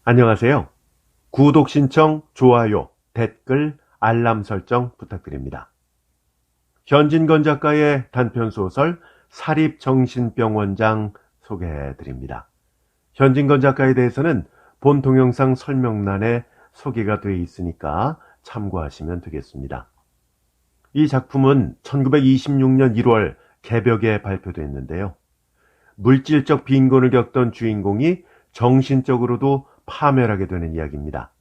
안녕하세요. 구독 신청, 좋아요, 댓글, 알람 설정 부탁드립니다. 현진건 작가의 단편소설 사립정신병원장 소개해드립니다. 현진건 작가에 대해서는 본 동영상 설명란에 소개가 되어 있으니까 참고하시면 되겠습니다. 이 작품은 1926년 1월 개벽에 발표됐는데요. 물질적 빈곤을 겪던 주인공이 정신적으로도 파멸하게 되는 이야기입니다.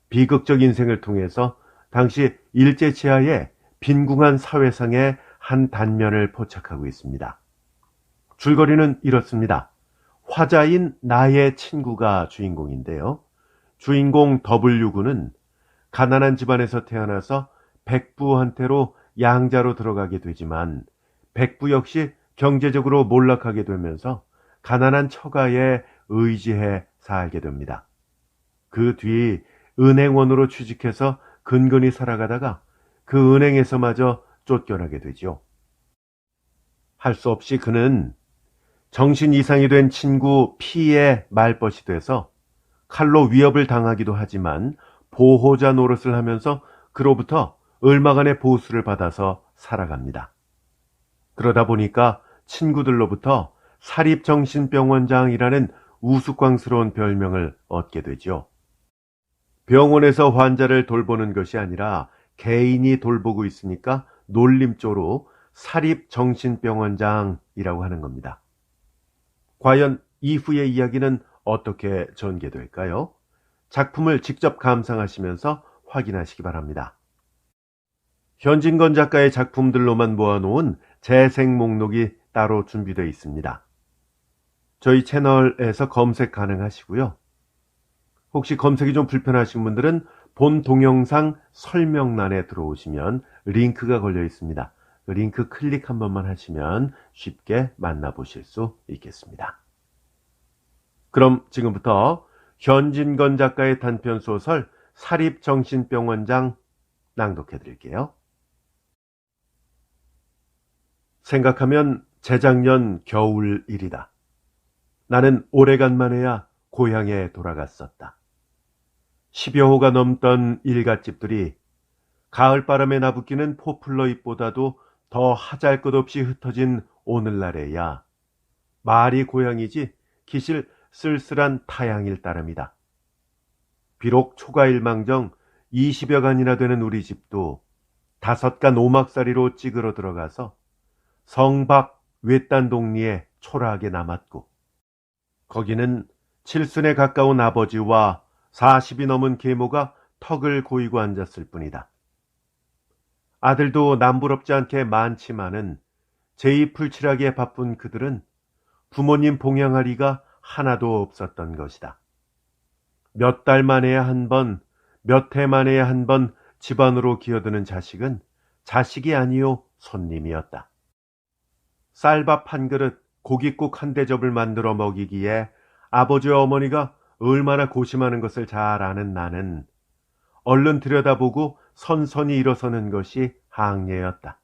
비극적 인생을 통해서 당시 일제치하의 빈궁한 사회상의 한 단면을 포착하고 있습니다. 줄거리는 이렇습니다. 화자인 나의 친구가 주인공인데요. 주인공 W군은 가난한 집안에서 태어나서 백부한테로 양자로 들어가게 되지만 백부 역시 경제적으로 몰락하게 되면서 가난한 처가에 의지해 살게 됩니다. 그 뒤 은행원으로 취직해서 근근히 살아가다가 그 은행에서마저 쫓겨나게 되죠. 할 수 없이 그는 정신 이상이 된 친구 P의 말벗이 돼서 칼로 위협을 당하기도 하지만 보호자 노릇을 하면서 그로부터 얼마간의 보수를 받아서 살아갑니다. 그러다 보니까 친구들로부터 사립정신병원장이라는 우스꽝스러운 별명을 얻게 되죠. 병원에서 환자를 돌보는 것이 아니라 개인이 돌보고 있으니까 놀림조로 사립정신병원장이라고 하는 겁니다. 과연 이후의 이야기는 어떻게 전개될까요? 작품을 직접 감상하시면서 확인하시기 바랍니다. 현진건 작가의 작품들로만 모아놓은 재생 목록이 따로 준비되어 있습니다. 저희 채널에서 검색 가능하시고요. 혹시 검색이 좀 불편하신 분들은 본 동영상 설명란에 들어오시면 링크가 걸려 있습니다. 그 링크 클릭 한 번만 하시면 쉽게 만나보실 수 있겠습니다. 그럼 지금부터 현진건 작가의 단편소설 사립정신병원장 낭독해 드릴게요. 생각하면 재작년 겨울 일이다. 나는 오래간만에야 고향에 돌아갔었다. 10여 호가 넘던 일갓집들이 가을바람에 나부끼는 포플러 잎보다도 더 하잘것없이 흩어진 오늘날에야 말이 고향이지 기실 쓸쓸한 타향일 따름이다. 비록 초가일망정 20여 간이나 되는 우리 집도 5간 오막살이로 찌그러 들어가서 성박 외딴 동리에 초라하게 남았고 거기는 칠순에 가까운 아버지와 40이 넘은 계모가 턱을 고이고 앉았을 뿐이다. 아들도 남부럽지 않게 많지만은 제이풀칠하기에 바쁜 그들은 부모님 봉양하리가 하나도 없었던 것이다. 몇 달 만에야 한 번, 몇 해 만에야 한 번 집안으로 기어드는 자식은 자식이 아니요 손님이었다. 쌀밥 한 그릇, 고깃국 한 대접을 만들어 먹이기에 아버지와 어머니가 얼마나 고심하는 것을 잘 아는 나는 얼른 들여다보고 선선히 일어서는 것이 항례였다.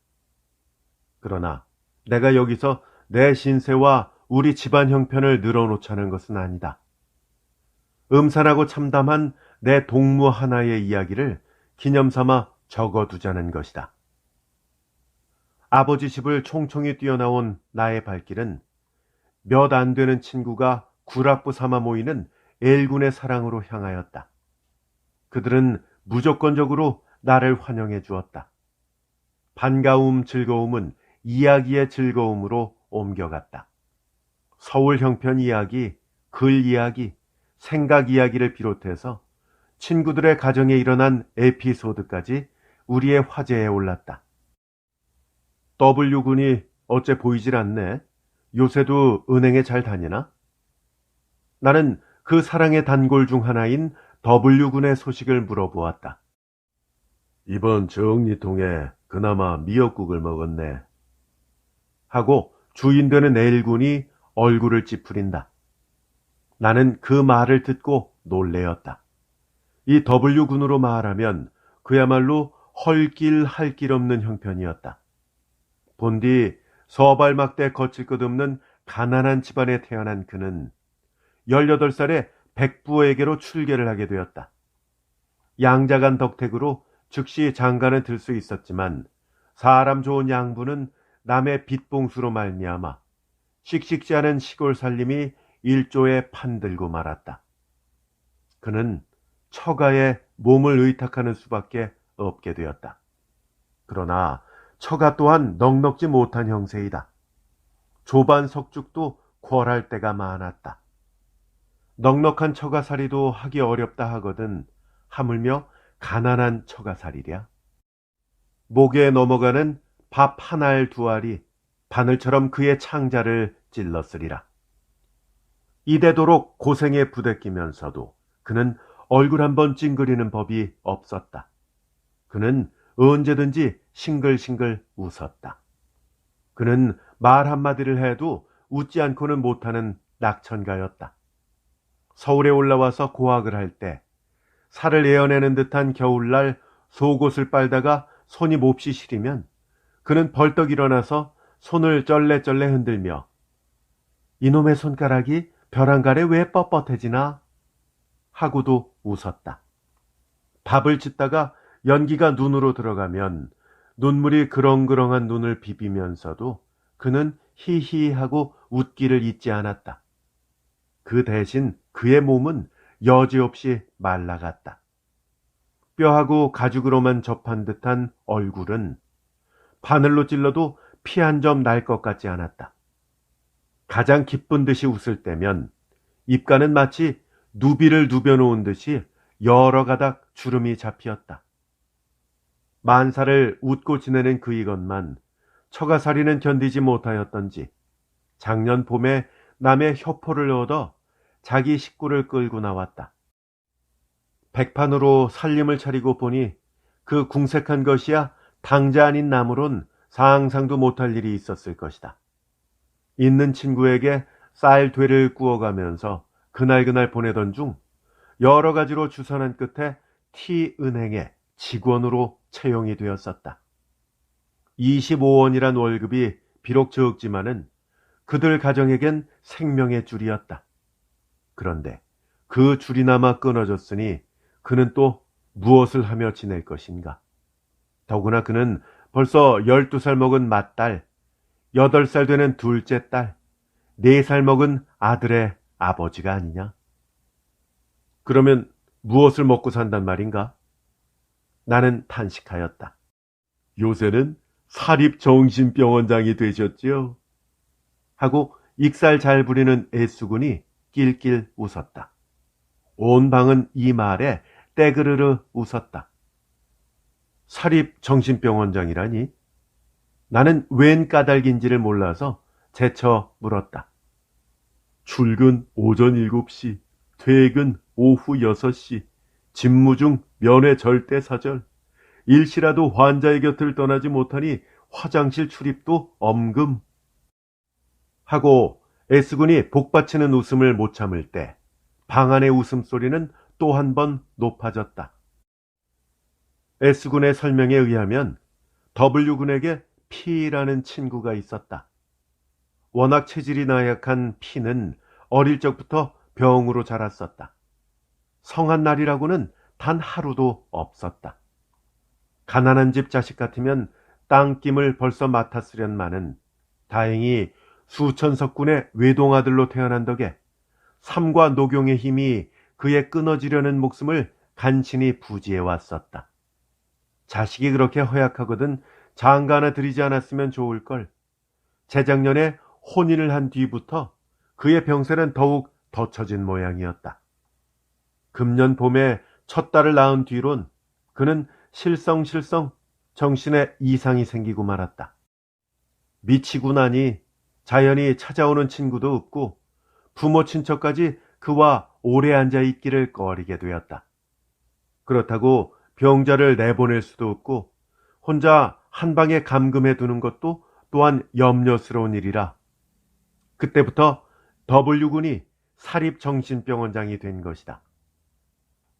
그러나 내가 여기서 내 신세와 우리 집안 형편을 늘어놓자는 것은 아니다. 음산하고 참담한 내 동무 하나의 이야기를 기념삼아 적어두자는 것이다. 아버지 집을 총총히 뛰어나온 나의 발길은 몇 안 되는 친구가 구락부 삼아 모이는 엘군의 사랑으로 향하였다. 그들은 무조건적으로 나를 환영해 주었다. 반가움, 즐거움은 이야기의 즐거움으로 옮겨갔다. 서울 형편 이야기, 글 이야기, 생각 이야기를 비롯해서 친구들의 가정에 일어난 에피소드까지 우리의 화제에 올랐다. W군이 어째 보이질 않네. 요새도 은행에 잘 다니나? 나는 그 사랑의 단골 중 하나인 W군의 소식을 물어보았다. 이번 정리통에 그나마 미역국을 먹었네. 하고 주인 되는 L군이 얼굴을 찌푸린다. 나는 그 말을 듣고 놀래었다. 이 W군으로 말하면 그야말로 헐길 할 길 없는 형편이었다. 본디 서발막대 거칠 것 없는 가난한 집안에 태어난 그는 18살에 백부에게로 출계를 하게 되었다. 양자간 덕택으로 즉시 장가는 들 수 있었지만 사람 좋은 양부는 남의 빚봉수로 말미암아 씩씩지 않은 시골 살림이 일조에 판들고 말았다. 그는 처가에 몸을 의탁하는 수밖에 없게 되었다. 그러나 처가 또한 넉넉지 못한 형세이다. 조반 석죽도 궐할 때가 많았다. 넉넉한 처가살이도 하기 어렵다 하거든 하물며 가난한 처가살이랴. 목에 넘어가는 밥 한 알 두 알이 바늘처럼 그의 창자를 찔렀으리라. 이대도록 고생에 부대끼면서도 그는 얼굴 한번 찡그리는 법이 없었다. 그는 언제든지 싱글싱글 웃었다. 그는 말 한마디를 해도 웃지 않고는 못하는 낙천가였다. 서울에 올라와서 고학을 할 때 살을 에어내는 듯한 겨울날 속옷을 빨다가 손이 몹시 시리면 그는 벌떡 일어나서 손을 쩔레쩔레 흔들며 이놈의 손가락이 벼랑갈에 왜 뻣뻣해지나? 하고도 웃었다. 밥을 짓다가 연기가 눈으로 들어가면 눈물이 그렁그렁한 눈을 비비면서도 그는 히히하고 웃기를 잊지 않았다. 그 대신 그의 몸은 여지없이 말라갔다. 뼈하고 가죽으로만 접한 듯한 얼굴은 바늘로 찔러도 피 한 점 날 것 같지 않았다. 가장 기쁜 듯이 웃을 때면 입가는 마치 누비를 누벼놓은 듯이 여러 가닥 주름이 잡히었다. 만사를 웃고 지내는 그이것만 처가살이는 견디지 못하였던지 작년 봄에 남의 협호를 얻어 자기 식구를 끌고 나왔다. 백판으로 살림을 차리고 보니 그 궁색한 것이야 당자 아닌 나무론 상상도 못할 일이 있었을 것이다. 있는 친구에게 쌀 되를 구워가면서 그날그날 보내던 중 여러 가지로 주선한 끝에 T은행에 직원으로 채용이 되었었다. 25원이란 월급이 비록 적지만은 그들 가정에겐 생명의 줄이었다. 그런데 그 줄이나마 끊어졌으니 그는 또 무엇을 하며 지낼 것인가? 더구나 그는 벌써 12살 먹은 맏딸, 8살 되는 둘째 딸, 4살 먹은 아들의 아버지가 아니냐? 그러면 무엇을 먹고 산단 말인가? 나는 탄식하였다. 요새는 사립정신병원장이 되셨지요? 하고 익살 잘 부리는 애수군이 낄낄 웃었다. 온 방은 이 말에 떼그르르 웃었다. 사립정신병원장이라니? 나는 웬 까닭인지를 몰라서 재쳐 물었다. 출근 오전 7시, 퇴근 오후 6시, 집무 중 면회 절대 사절, 일시라도 환자의 곁을 떠나지 못하니 화장실 출입도 엄금. 하고 S군이 복받치는 웃음을 못 참을 때 방 안의 웃음소리는 또 한 번 높아졌다. S군의 설명에 의하면 W군에게 P라는 친구가 있었다. 워낙 체질이 나약한 P는 어릴 적부터 병으로 자랐었다. 성한 날이라고는 단 하루도 없었다. 가난한 집 자식 같으면 땅김을 벌써 맡았으련마는 다행히 수천석군의 외동아들로 태어난 덕에 삼과 녹용의 힘이 그의 끊어지려는 목숨을 간신히 부지해 왔었다. 자식이 그렇게 허약하거든 장가 하나 드리지 않았으면 좋을걸. 재작년에 혼인을 한 뒤부터 그의 병세는 더욱 덧쳐진 모양이었다. 금년 봄에 첫 딸을 낳은 뒤론 그는 실성실성 정신에 이상이 생기고 말았다. 미치고 나니 자연히 찾아오는 친구도 없고 부모 친척까지 그와 오래 앉아 있기를 꺼리게 되었다. 그렇다고 병자를 내보낼 수도 없고 혼자 한 방에 감금해 두는 것도 또한 염려스러운 일이라 그때부터 W군이 사립정신병원장이 된 것이다.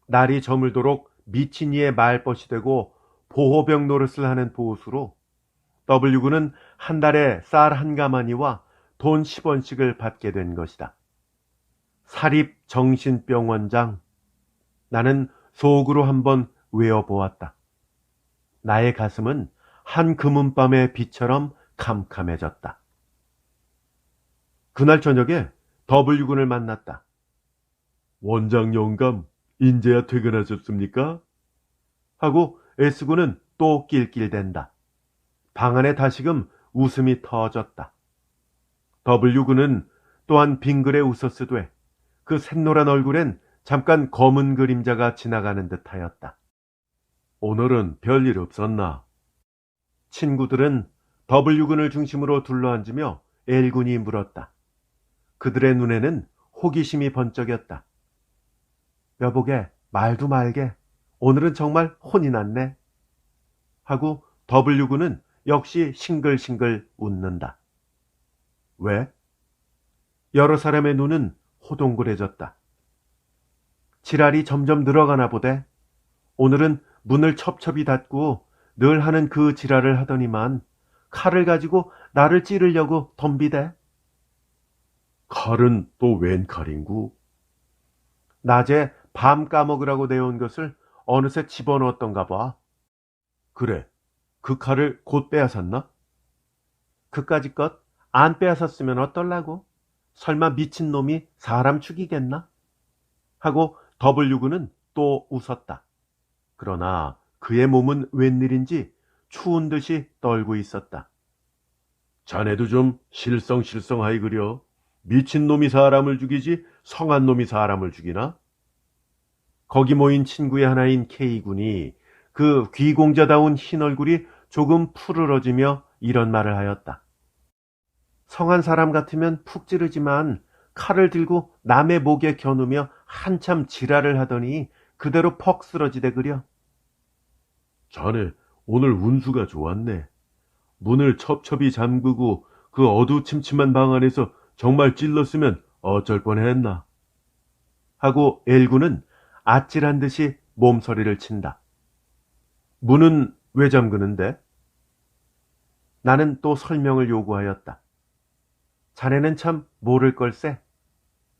날이 저물도록 미친 이의 말벗이 되고 보호병 노릇을 하는 보수로 W군은 한 달에 쌀 한 가마니와 돈 10원씩을 받게 된 것이다. 사립정신병원장. 나는 속으로 한번 외워보았다. 나의 가슴은 한 금은밤의 빛처럼 캄캄해졌다. 그날 저녁에 W군을 만났다. 원장 영감, 인제야 퇴근하셨습니까? 하고 S군은 또 낄낄댄다. 방 안에 다시금 웃음이 터졌다. W군은 또한 빙그레 웃었으되 그 샛노란 얼굴엔 잠깐 검은 그림자가 지나가는 듯하였다. 오늘은 별일 없었나? 친구들은 W군을 중심으로 둘러앉으며 L군이 물었다. 그들의 눈에는 호기심이 번쩍였다. 여보게, 말도 말게. 오늘은 정말 혼이 났네. 하고 W군은 역시 싱글싱글 웃는다. 왜? 여러 사람의 눈은 호동그레졌다. 지랄이 점점 늘어가나 보대. 오늘은 문을 첩첩이 닫고 늘 하는 그 지랄을 하더니만 칼을 가지고 나를 찌르려고 덤비대. 칼은 또 웬 칼인구? 낮에 밤 까먹으라고 내온 것을 어느새 집어넣었던가 봐. 그래, 그 칼을 곧 빼앗았나? 그까짓 것 안 빼앗았으면 어떨라고? 설마 미친 놈이 사람 죽이겠나? 하고 W군은 또 웃었다. 그러나 그의 몸은 웬일인지 추운 듯이 떨고 있었다. 자네도 좀 실성하이 그려. 미친 놈이 사람을 죽이지 성한 놈이 사람을 죽이나? 거기 모인 친구의 하나인 K군이 그 귀공자다운 흰 얼굴이 조금 푸르러지며 이런 말을 하였다. 성한 사람 같으면 푹 찌르지만 칼을 들고 남의 목에 겨누며 한참 지랄을 하더니 그대로 퍽 쓰러지대 그려. 자네 오늘 운수가 좋았네. 문을 첩첩이 잠그고 그 어두침침한 방 안에서 정말 찔렀으면 어쩔 뻔했나. 하고 L군은 아찔한 듯이 몸서리를 친다. 문은 왜 잠그는데? 나는 또 설명을 요구하였다. 자네는 참 모를 걸세.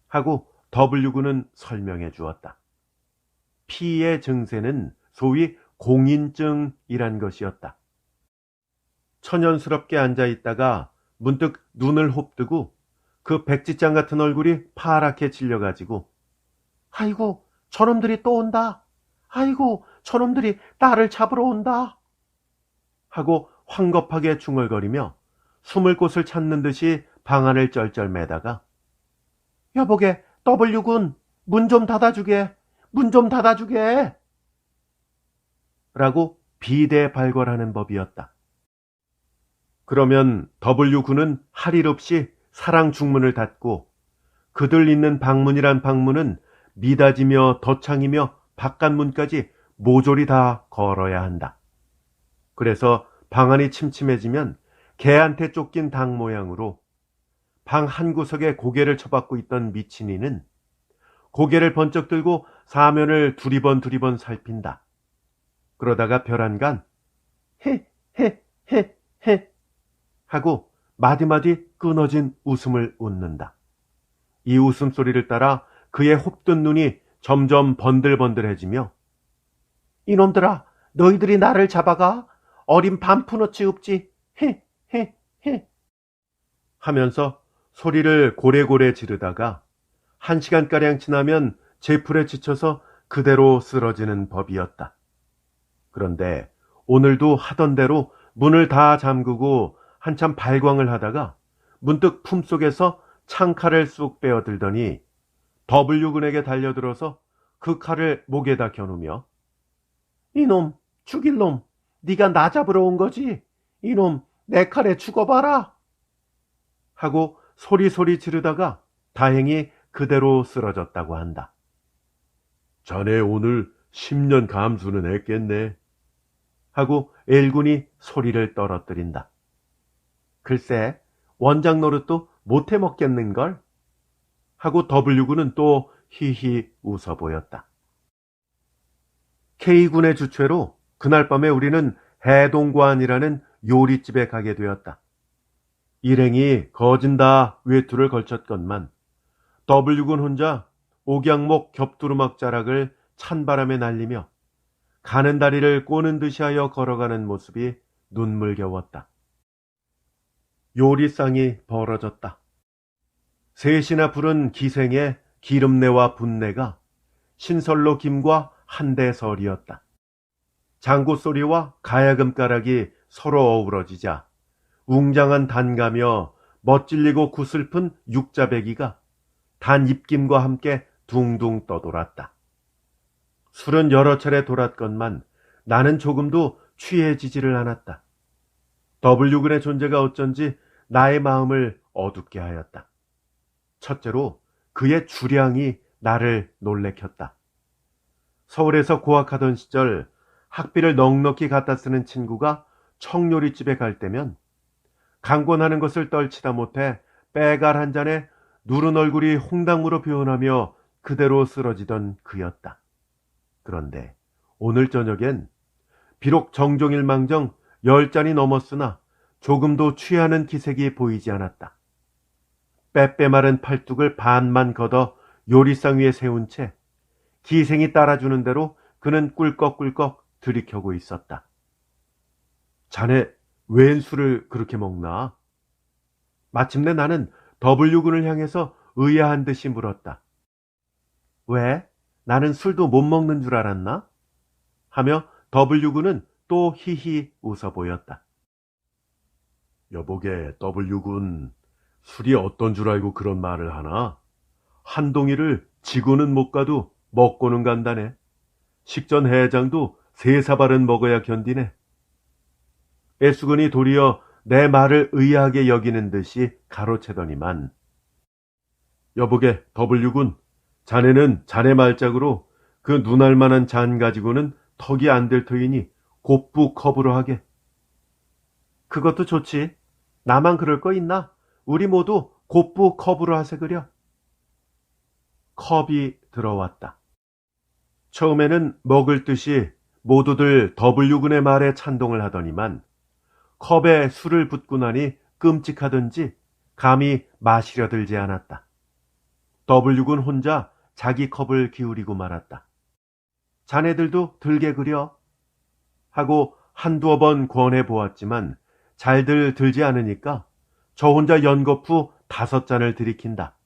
하고 W군은 설명해 주었다. P의 증세는 소위 공인증이란 것이었다. 천연스럽게 앉아있다가 문득 눈을 홉뜨고 그 백지장 같은 얼굴이 파랗게 질려가지고 아이고 저놈들이 또 온다. 아이고 저놈들이 나를 잡으러 온다. 하고 황급하게 중얼거리며 숨을 곳을 찾는 듯이 방 안을 쩔쩔매다가 여보게 W군 문 좀 닫아주게. 문 좀 닫아주게. 라고 비대발걸하는 법이었다. 그러면 W군은 할 일 없이 사랑 중문을 닫고 그들 있는 방문이란 방문은 미닫이며 덧창이며 바깥문까지 모조리 다 걸어야 한다. 그래서 방 안이 침침해지면 개한테 쫓긴 닭 모양으로 방 한 구석에 고개를 쳐박고 있던 미친이는 고개를 번쩍 들고 사면을 두리번 살핀다. 그러다가 벼란간 헤 하고 마디마디 끊어진 웃음을 웃는다. 이 웃음소리를 따라 그의 홉든 눈이 점점 번들번들해지며 이놈들아 너희들이 나를 잡아가 어린 반푼어치 없지 헤 하면서 소리를 고래고래 지르다가 1시간가량 지나면 제풀에 지쳐서 그대로 쓰러지는 법이었다. 그런데 오늘도 하던 대로 문을 다 잠그고 한참 발광을 하다가 문득 품속에서 창칼을 쑥 빼어들더니 W군에게 달려들어서 그 칼을 목에다 겨누며 이놈 죽일 놈 네가 나 잡으러 온 거지? 이놈 내 칼에 죽어봐라. 하고 소리 지르다가 다행히 그대로 쓰러졌다고 한다. 자네 오늘 10년 감수는 했겠네. 하고 L군이 소리를 떨어뜨린다. 글쎄 원장 노릇도 못해 먹겠는걸? 하고 W군은 또 히히 웃어 보였다. K군의 주최로 그날 밤에 우리는 해동관이라는 요리집에 가게 되었다. 일행이 거진다 외투를 걸쳤건만 W군 혼자 옥양목 겹두루막 자락을 찬바람에 날리며 가는 다리를 꼬는 듯이 하여 걸어가는 모습이 눈물겨웠다. 요리상이 벌어졌다. 셋이나 부른 기생의 기름내와 분내가 신설로 김과 한대설이었다. 장구 소리와 가야금가락이 서로 어우러지자 웅장한 단가며 멋질리고 구슬픈 육자배기가 단 입김과 함께 둥둥 떠돌았다. 술은 여러 차례 돌았건만 나는 조금도 취해지지를 않았다. W군의 존재가 어쩐지 나의 마음을 어둡게 하였다. 첫째로 그의 주량이 나를 놀래켰다. 서울에서 고학하던 시절 학비를 넉넉히 갖다 쓰는 친구가 청요리집에 갈 때면 강권하는 것을 떨치다 못해 빼갈 한 잔에 누른 얼굴이 홍당무로 표현하며 그대로 쓰러지던 그였다. 그런데 오늘 저녁엔 비록 정종일망정 10잔이 넘었으나 조금도 취하는 기색이 보이지 않았다. 빼빼 마른 팔뚝을 반만 걷어 요리상 위에 세운 채 기생이 따라주는 대로 그는 꿀꺽꿀꺽 들이켜고 있었다. 자네 웬 술을 그렇게 먹나? 마침내 나는 W군을 향해서 의아한 듯이 물었다. 왜? 나는 술도 못 먹는 줄 알았나? 하며 W군은 또 히히 웃어 보였다. 여보게 W군, 술이 어떤 줄 알고 그런 말을 하나? 한 동이를 지고는 못 가도 먹고는 간다네. 식전 해장도 3사발은 먹어야 견디네. 애수근이 도리어 내 말을 의아하게 여기는 듯이 가로채더니만, 여보게 W군, 자네는 자네 말짝으로 그 눈알 만한 잔 가지고는 턱이 안 될 터이니 곧부 컵으로 하게. 그것도 좋지. 나만 그럴 거 있나? 우리 모두 곧부 컵으로 하세 그려. 컵이 들어왔다. 처음에는 먹을 듯이 모두들 W군의 말에 찬동을 하더니만 컵에 술을 붓고 나니 끔찍하든지 감히 마시려 들지 않았다. W군 혼자 자기 컵을 기울이고 말았다. 자네들도 들게 그려 하고 한두어 번 권해 보았지만 잘들 들지 않으니까 저 혼자 연거푸 5잔을 들이킨다.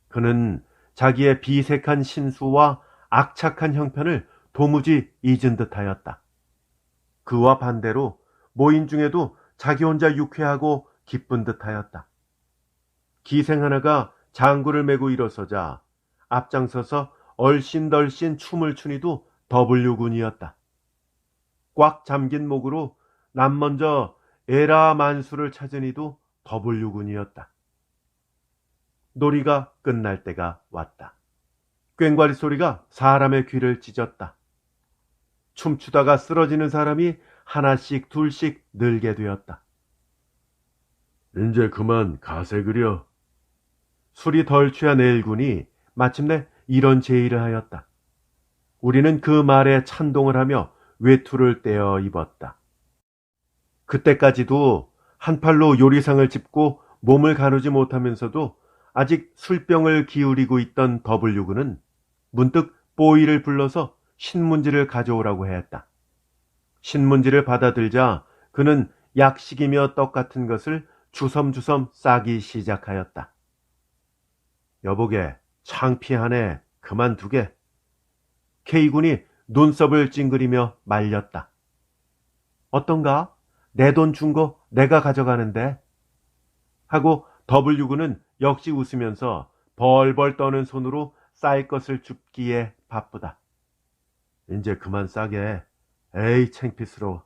그는 자기의 비색한 신수와 악착한 형편을 도무지 잊은 듯하였다. 그와 반대로 모인 중에도 자기 혼자 유쾌하고 기쁜 듯하였다. 기생 하나가 장구를 메고 일어서자 앞장서서 얼씬덜씬 춤을 추니도 W군이었다. 꽉 잠긴 목으로 남 먼저 에라 만수를 찾으니도 W군이었다. 놀이가 끝날 때가 왔다. 꽹과리 소리가 사람의 귀를 찢었다. 춤추다가 쓰러지는 사람이 하나씩 둘씩 늘게 되었다. 이제 그만 가세 그려. 술이 덜 취한 일군이 마침내 이런 제의를 하였다. 우리는 그 말에 찬동을 하며 외투를 떼어 입었다. 그때까지도 한 팔로 요리상을 짚고 몸을 가누지 못하면서도 아직 술병을 기울이고 있던 W군은 문득 뽀이를 불러서 신문지를 가져오라고 했다. 신문지를 받아들자 그는 약식이며 떡 같은 것을 주섬주섬 싸기 시작하였다. 여보게, 창피하네. 그만두게. K군이 눈썹을 찡그리며 말렸다. 어떤가? 내 돈 준 거 내가 가져가는데. 하고 W군은 역시 웃으면서 벌벌 떠는 손으로 쌀 것을 줍기에 바쁘다. 이제 그만 싸게. 에이 창피스러워.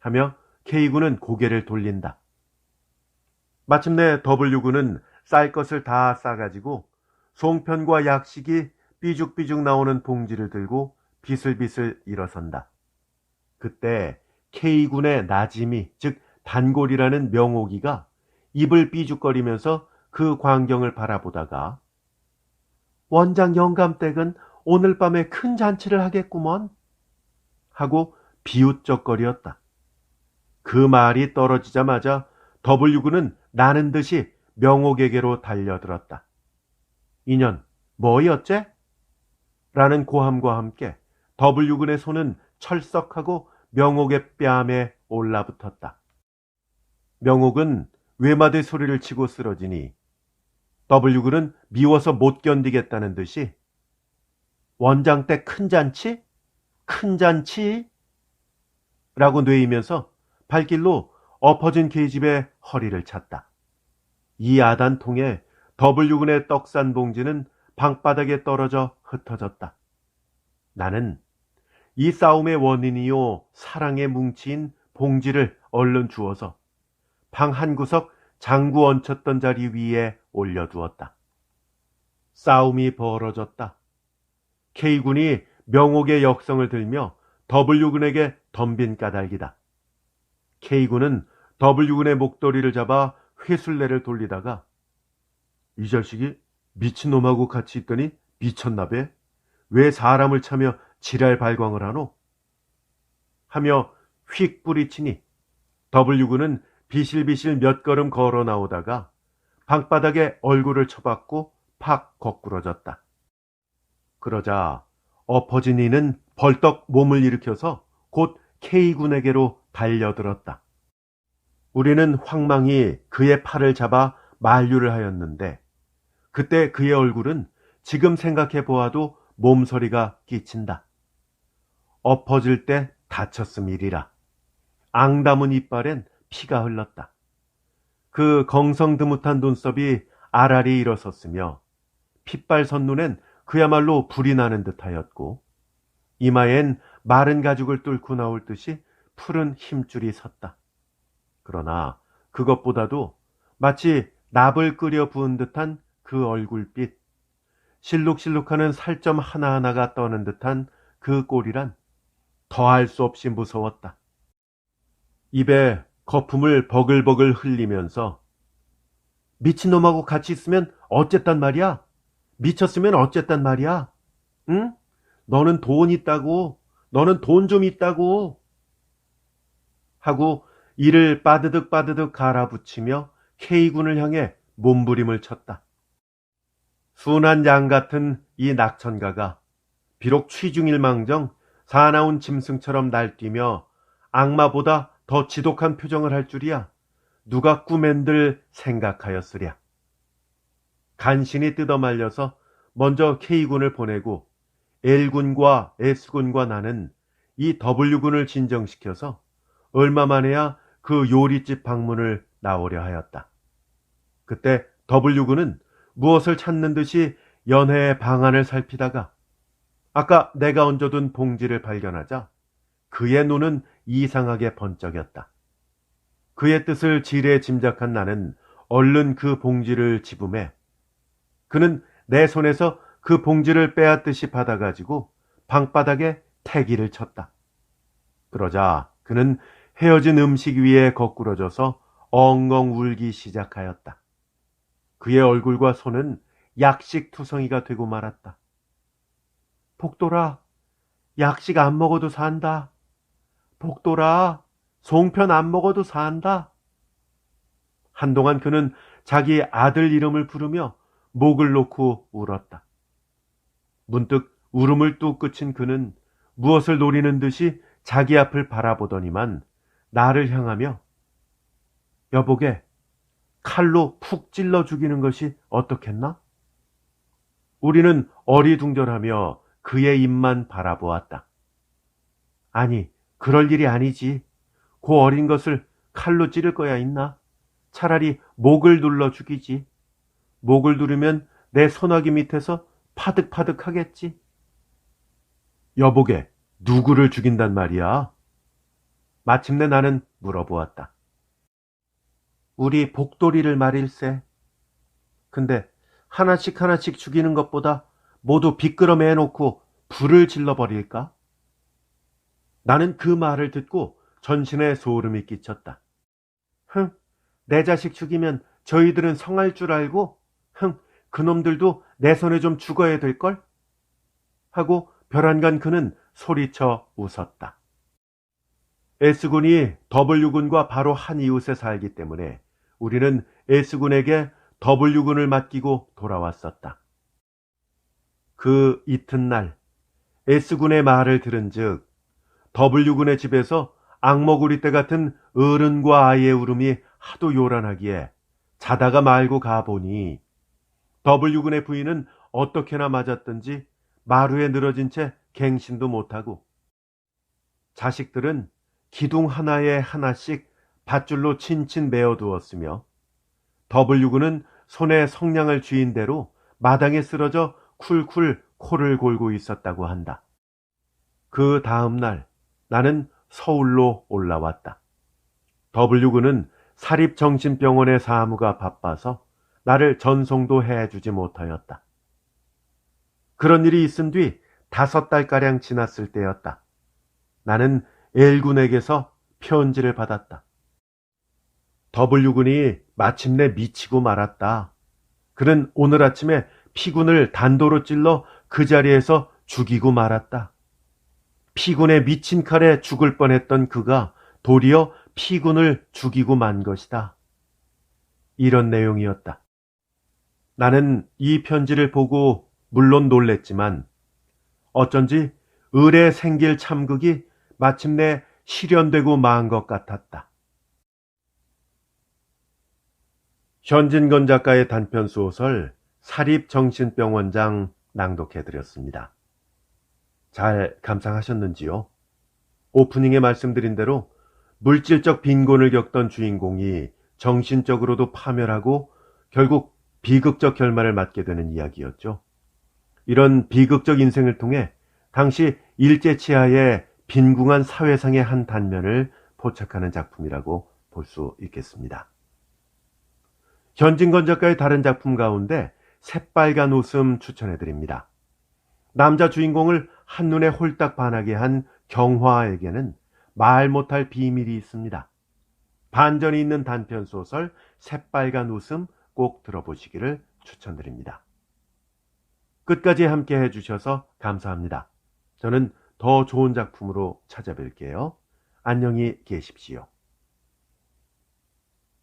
하며 K군은 고개를 돌린다. 마침내 W군은 쌀 것을 다 싸가지고 송편과 약식이 삐죽삐죽 나오는 봉지를 들고 비슬비슬 일어선다. 그때 K군의 나짐이, 즉 단골이라는 명옥이가 입을 삐죽거리면서 그 광경을 바라보다가 원장 영감댁은 오늘 밤에 큰 잔치를 하겠구먼 하고 비웃적거리었다. 그 말이 떨어지자마자 W군은 나는 듯이 명옥에게로 달려들었다. 이년 뭐였째? 라는 고함과 함께 W군의 손은 철썩하고 명옥의 뺨에 올라붙었다. 명옥은 외마대 소리를 치고 쓰러지니 W군은 미워서 못 견디겠다는 듯이 원장 때 큰 잔치? 큰 잔치? 라고 뇌이면서 발길로 엎어진 계집의 허리를 찼다. 이 아단통에 W군의 떡산 봉지는 방바닥에 떨어져 흩어졌다. 나는 이 싸움의 원인이요 사랑의 뭉치인 봉지를 얼른 주워서 방 한구석 장구 얹혔던 자리 위에 올려두었다. 싸움이 벌어졌다. K군이 명옥의 역성을 들며 W군에게 덤빈 까닭이다. K군은 W군의 목도리를 잡아 회술래를 돌리다가 이 자식이 미친놈하고 같이 있더니 미쳤나배? 왜 사람을 차며 지랄 발광을 하노? 하며 휙 뿌리치니 W군은 비실비실 몇 걸음 걸어 나오다가 방바닥에 얼굴을 쳐박고 팍 거꾸러졌다. 그러자 엎어진 이는 벌떡 몸을 일으켜서 곧 K군에게로 달려들었다. 우리는 황망히 그의 팔을 잡아 만류를 하였는데 그때 그의 얼굴은 지금 생각해 보아도 몸서리가 끼친다. 엎어질 때 다쳤음이리라. 앙담은 이빨엔 피가 흘렀다. 그 경성드뭇한 눈썹이 아라리 일어섰으며 핏발 선눈엔 그야말로 불이 나는 듯하였고 이마엔 마른 가죽을 뚫고 나올 듯이 푸른 힘줄이 섰다. 그러나 그것보다도 마치 납을 끓여 부은 듯한 그 얼굴빛, 실룩실룩하는 살점 하나하나가 떠는 듯한 그 꼴이란 더할 수 없이 무서웠다. 입에 거품을 버글버글 흘리면서 미친놈하고 같이 있으면 어쨌단 말이야? 미쳤으면 어쨌단 말이야? 응? 너는 돈 있다고, 너는 돈 좀 있다고 하고 이를 빠드득 빠드득 갈아붙이며 K군을 향해 몸부림을 쳤다. 순한 양 같은 이 낙천가가 비록 취중일망정 사나운 짐승처럼 날뛰며 악마보다 더 지독한 표정을 할 줄이야 누가 꿈엔들 생각하였으랴. 간신히 뜯어말려서 먼저 K군을 보내고 L군과 S군과 나는 이 W군을 진정시켜서 얼마 만에야 그 요리집 방문을 나오려 하였다. 그때 W군은 무엇을 찾는 듯이 연회의 방안을 살피다가 아까 내가 얹어둔 봉지를 발견하자 그의 눈은 이상하게 번쩍였다. 그의 뜻을 지레 짐작한 나는 얼른 그 봉지를 집음해 그는 내 손에서 그 봉지를 빼앗듯이 받아가지고 방바닥에 태기를 쳤다. 그러자 그는 헤어진 음식 위에 거꾸러져서 엉엉 울기 시작하였다. 그의 얼굴과 손은 약식투성이가 되고 말았다. 복돌아, 약식 안 먹어도 산다. 복돌아, 송편 안 먹어도 산다. 한동안 그는 자기 아들 이름을 부르며 목을 놓고 울었다. 문득 울음을 뚝 그친 그는 무엇을 노리는 듯이 자기 앞을 바라보더니만 나를 향하며 여보게 칼로 푹 찔러 죽이는 것이 어떻겠나? 우리는 어리둥절하며 그의 입만 바라보았다. 아니, 그럴 일이 아니지. 그 어린 것을 칼로 찌를 거야 있나? 차라리 목을 눌러 죽이지. 목을 누르면 내 소나기 밑에서 파득파득 하겠지. 여보게, 누구를 죽인단 말이야? 마침내 나는 물어보았다. 우리 복돌이를 말일세. 근데 하나씩 하나씩 죽이는 것보다 모두 비끄러매 놓고 불을 질러버릴까? 나는 그 말을 듣고 전신에 소름이 끼쳤다. 흥, 내 자식 죽이면 저희들은 성할 줄 알고? 흥, 그놈들도 내 손에 좀 죽어야 될걸? 하고 벼랑간 그는 소리쳐 웃었다. S군이 W군과 바로 한 이웃에 살기 때문에 우리는 S군에게 W군을 맡기고 돌아왔었다. 그 이튿날 S군의 말을 들은즉 W군의 집에서 악먹우리 때 같은 어른과 아이의 울음이 하도 요란하기에 자다가 말고 가보니 W군의 부인은 어떻게나 맞았던지 마루에 늘어진 채 갱신도 못하고 자식들은 기둥 하나에 하나씩 밧줄로 친친 메어두었으며 W군은 손에 성냥을 쥐인 대로 마당에 쓰러져 쿨쿨 코를 골고 있었다고 한다. 그 다음 날 나는 서울로 올라왔다. W군은 사립정신병원의 사무가 바빠서 나를 전송도 해주지 못하였다. 그런 일이 있은 뒤 5달가량 지났을 때였다. 나는 L군에게서 편지를 받았다. W군이 마침내 미치고 말았다. 그는 오늘 아침에 P군을 단도로 찔러 그 자리에서 죽이고 말았다. P군의 미친 칼에 죽을 뻔했던 그가 도리어 P군을 죽이고 만 것이다. 이런 내용이었다. 나는 이 편지를 보고 물론 놀랬지만 어쩐지 을에 생길 참극이 마침내 실현되고 만 것 같았다. 현진건 작가의 단편소설 사립정신병원장 낭독해드렸습니다. 잘 감상하셨는지요? 오프닝에 말씀드린 대로 물질적 빈곤을 겪던 주인공이 정신적으로도 파멸하고 결국 비극적 결말을 맞게 되는 이야기였죠. 이런 비극적 인생을 통해 당시 일제치하의 빈궁한 사회상의 한 단면을 포착하는 작품이라고 볼 수 있겠습니다. 현진건 작가의 다른 작품 가운데 새빨간 웃음 추천해드립니다. 남자 주인공을 한눈에 홀딱 반하게 한 경화에게는 말 못할 비밀이 있습니다. 반전이 있는 단편소설 새빨간 웃음 꼭 들어보시기를 추천드립니다. 끝까지 함께 해주셔서 감사합니다. 저는 더 좋은 작품으로 찾아뵐게요. 안녕히 계십시오.